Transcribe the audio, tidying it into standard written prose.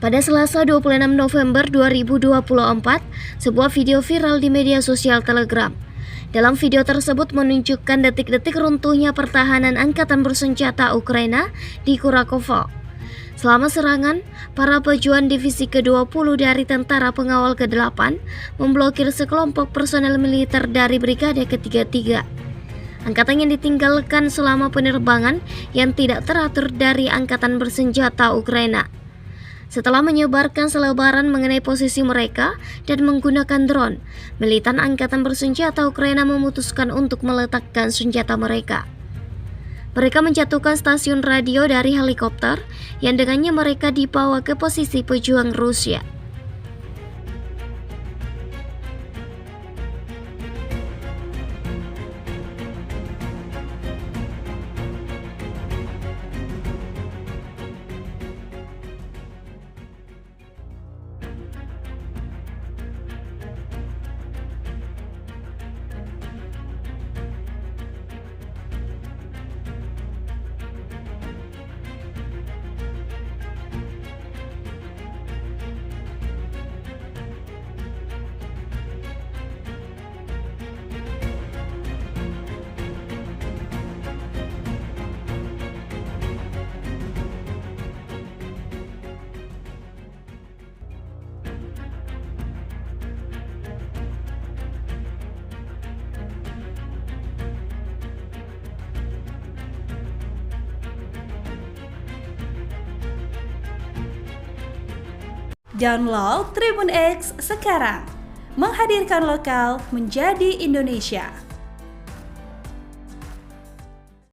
Pada Selasa 26 November 2024, sebuah video viral di media sosial Telegram. Dalam video tersebut menunjukkan detik-detik runtuhnya pertahanan angkatan bersenjata Ukraina di Kurakovo. Selama serangan, para pejuang divisi ke-20 dari Tentara Pengawal ke-8 memblokir sekelompok personel militer dari Brigade ke-33. Angkatan yang ditinggalkan selama penerbangan yang tidak teratur dari angkatan bersenjata Ukraina. Setelah menyebarkan selebaran mengenai posisi mereka dan menggunakan drone, militan angkatan bersenjata Ukraina memutuskan untuk meletakkan senjata mereka. Mereka menjatuhkan stasiun radio dari helikopter yang dengannya mereka dibawa ke posisi pejuang Rusia. Download Tribun X sekarang, menghadirkan lokal menjadi Indonesia.